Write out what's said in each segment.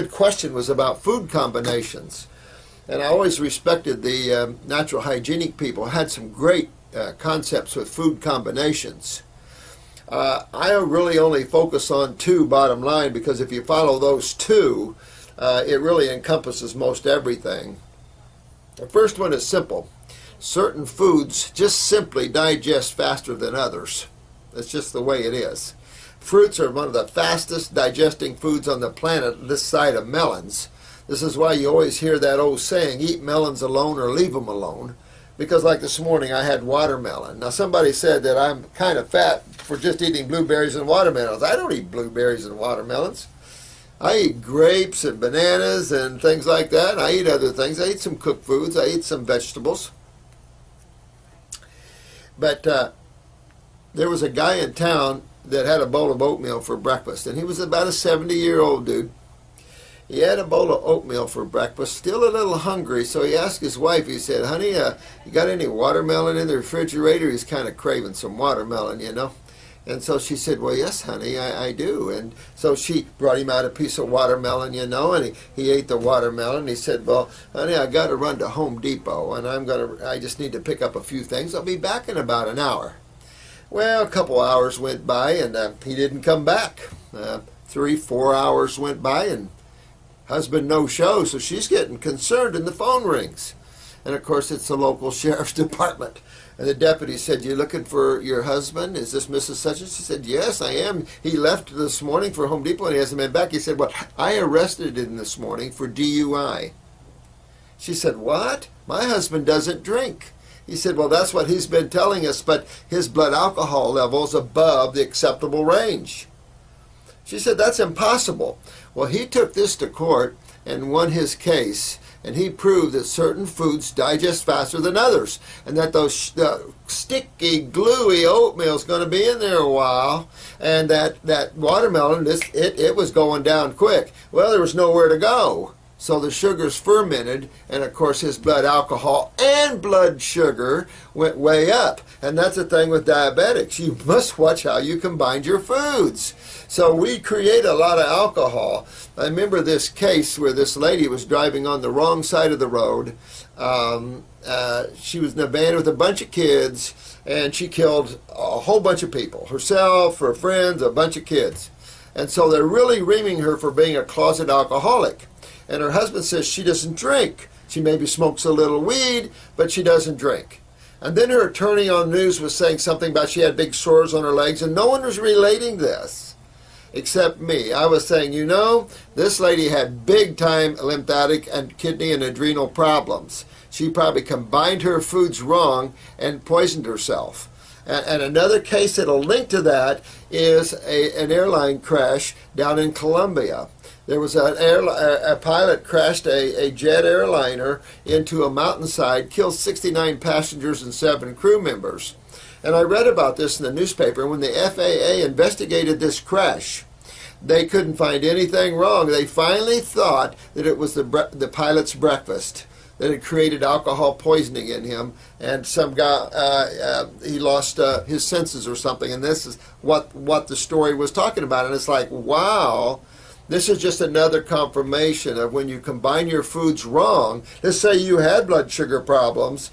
good question was about food combinations. And I always respected the natural hygienic people, had some great concepts with food combinations. I really only focus on two, bottom line, because if you follow those two, it really encompasses most everything. The first one is simple. Certain foods just simply digest faster than others. That's just the way it is. Fruits are one of the fastest digesting foods on the planet this side of melons. This is why you always hear that old saying, eat melons alone or leave them alone. Because like this morning I had watermelon. Now somebody said that I'm kind of fat for just eating blueberries and watermelons. I don't eat blueberries and watermelons. I eat grapes and bananas and things like that. I eat other things. I eat some cooked foods. I eat some vegetables. But there was a guy in town that had a bowl of oatmeal for breakfast. And he was about a 70-year-old dude. He had a bowl of oatmeal for breakfast, still a little hungry, so he asked his wife, he said, honey, you got any watermelon in the refrigerator? He's kind of craving some watermelon, you know. And so she said, well, yes, honey, I do. And so she brought him out a piece of watermelon, you know, and he ate the watermelon. He said, well, honey, I got to run to Home Depot, and I just need to pick up a few things. I'll be back in about an hour. Well, a couple hours went by, and he didn't come back. 3-4 hours went by, and husband no show, so she's getting concerned, and the phone rings. And of course it's the local sheriff's department. And the deputy said, you looking for your husband? Is this Mrs. Such? She said, yes, I am. He left this morning for Home Depot and he hasn't been back. He said, well, I arrested him this morning for DUI. She said, what? My husband doesn't drink. He said, well, that's what he's been telling us, but his blood alcohol level is above the acceptable range. She said, that's impossible. Well, he took this to court and won his case, and he proved that certain foods digest faster than others, and that those sticky, gluey oatmeal is going to be in there a while, and that watermelon, it was going down quick. Well, there was nowhere to go. So the sugars fermented, and of course his blood alcohol and blood sugar went way up. And that's the thing with diabetics. You must watch how you combine your foods. So we create a lot of alcohol. I remember this case where this lady was driving on the wrong side of the road. She was in a van with a bunch of kids, and she killed a whole bunch of people. Herself, her friends, a bunch of kids. And so they're really reaming her for being a closet alcoholic. And her husband says she doesn't drink. She maybe smokes a little weed, but she doesn't drink. And then her attorney on news was saying something about she had big sores on her legs, and no one was relating this except me. I was saying, you know, this lady had big-time lymphatic and kidney and adrenal problems. She probably combined her foods wrong and poisoned herself. And another case that'll link to that is an airline crash down in Colombia. There was a pilot crashed a jet airliner into a mountainside, killed 69 passengers and 7 crew members. And I read about this in the newspaper. When the FAA investigated this crash, they couldn't find anything wrong. They finally thought that it was the pilot's breakfast that had created alcohol poisoning in him, and some guy, he lost his senses or something. And this is what the story was talking about. And it's like, wow. This is just another confirmation of when you combine your foods wrong. Let's say you had blood sugar problems,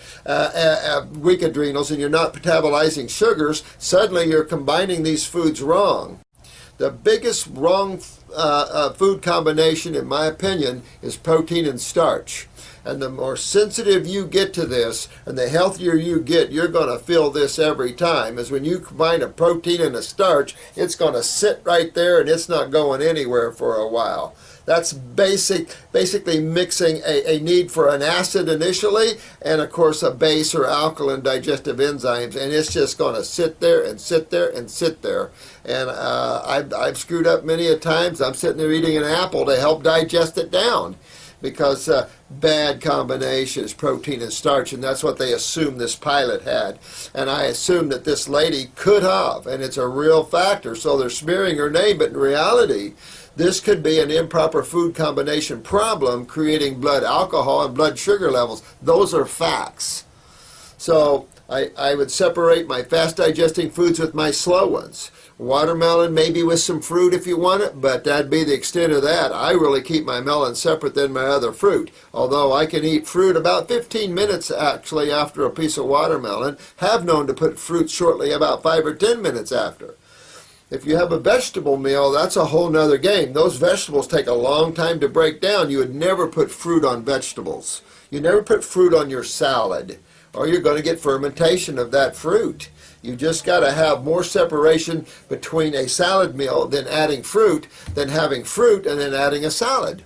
weak adrenals, and you're not metabolizing sugars. Suddenly you're combining these foods wrong. The biggest wrong food combination, in my opinion, is protein and starch. And the more sensitive you get to this, and the healthier you get, you're going to feel this every time. Is when you combine a protein and a starch, it's going to sit right there and it's not going anywhere for a while. That's basically mixing a need for an acid initially, and of course a base or alkaline digestive enzymes, and it's just going to sit there and sit there and sit there. And I've screwed up many a times. I'm sitting there eating an apple to help digest it down, because bad combination is protein and starch, and that's what they assumed this pilot had. And I assumed that this lady could have, and it's a real factor. So they're smearing her name, but in reality, this could be an improper food combination problem creating blood alcohol and blood sugar levels. Those are facts. So I would separate my fast digesting foods with my slow ones. Watermelon, maybe with some fruit if you want it, but that'd be the extent of that. I really keep my melon separate than my other fruit, although I can eat fruit about 15 minutes actually after a piece of watermelon. Have known to put fruit shortly about 5 or 10 minutes after. If you have a vegetable meal, that's a whole nother game. Those vegetables take a long time to break down. You would never put fruit on vegetables. You never put fruit on your salad, or you're going to get fermentation of that fruit. You just got to have more separation between a salad meal than adding fruit, than having fruit and then adding a salad.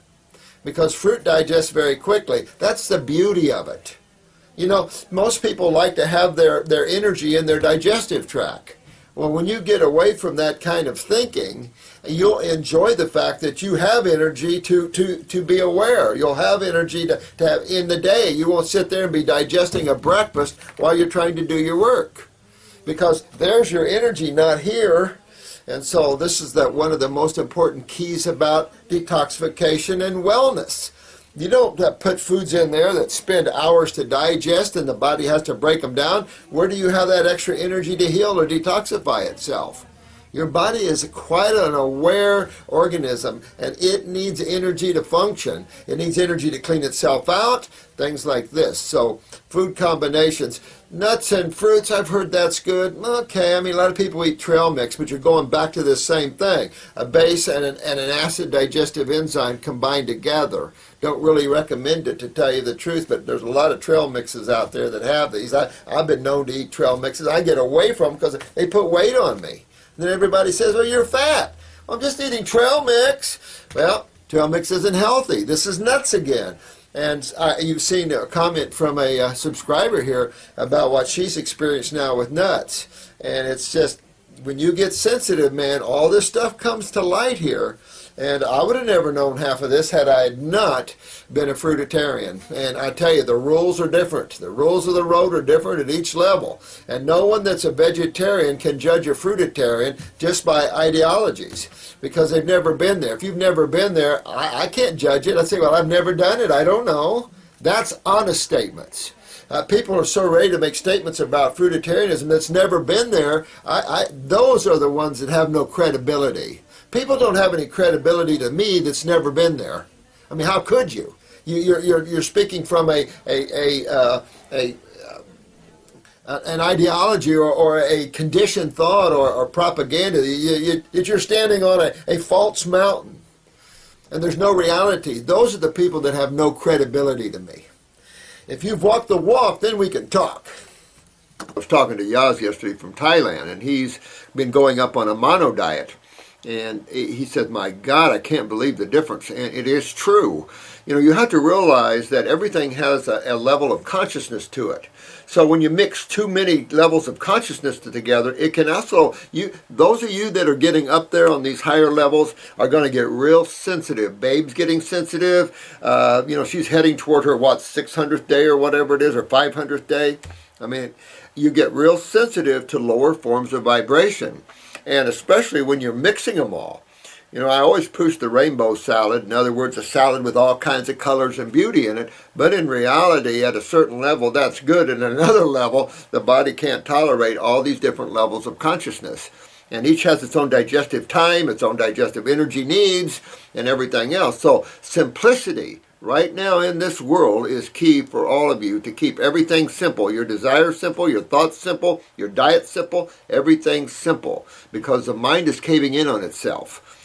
Because fruit digests very quickly. That's the beauty of it. You know, most people like to have their energy in their digestive tract. Well, when you get away from that kind of thinking, you'll enjoy the fact that you have energy to be aware. You'll have energy to have in the day. You won't sit there and be digesting a breakfast while you're trying to do your work. Because there's your energy, not here. And so this is one of the most important keys about detoxification and wellness. You don't put foods in there that spend hours to digest and the body has to break them down. Where do you have that extra energy to heal or detoxify itself? Your body is quite an aware organism, and it needs energy to function. It needs energy to clean itself out, things like this. So food combinations, nuts and fruits, I've heard that's good. Okay, I mean, a lot of people eat trail mix, but you're going back to this same thing. A base and an acid digestive enzyme combined together. Don't really recommend it, to tell you the truth, but there's a lot of trail mixes out there that have these. I've been known to eat trail mixes. I get away from them because they put weight on me. And then everybody says, well, you're fat. Well, I'm just eating trail mix. Well, trail mix isn't healthy. This is nuts again. And you've seen a comment from a subscriber here about what she's experienced now with nuts. And it's just, when you get sensitive, man, all this stuff comes to light here. And I would have never known half of this had I not been a fruitarian. And I tell you, the rules are different. The rules of the road are different at each level. And no one that's a vegetarian can judge a fruitarian just by ideologies, because they've never been there. If you've never been there, I can't judge it. I say, well, I've never done it. I don't know. That's honest statements. People are so ready to make statements about fruitarianism that's never been there. Those are the ones that have no credibility. People don't have any credibility to me that's never been there. I mean, how could you? You're speaking from an ideology or a conditioned thought or propaganda. You're standing on a false mountain, and there's no reality. Those are the people that have no credibility to me. If you've walked the walk, then we can talk. I was talking to Yaz yesterday from Thailand, and he's been going up on a mono diet. And he said, my God, I can't believe the difference. And it is true. You know, you have to realize that everything has a level of consciousness to it. So when you mix too many levels of consciousness together, it can also, those of you that are getting up there on these higher levels are going to get real sensitive. Babe's getting sensitive. You know, she's heading toward her, 600th day or whatever it is, or 500th day. I mean, you get real sensitive to lower forms of vibration. And especially when you're mixing them all. You know, I always push the rainbow salad. In other words, a salad with all kinds of colors and beauty in it. But in reality, at a certain level, that's good. At another level, the body can't tolerate all these different levels of consciousness. And each has its own digestive time, its own digestive energy needs, and everything else. So simplicity right now in this world is key for all of you to keep everything simple. Your desires simple, your thoughts simple, your diet simple, everything simple. Because the mind is caving in on itself.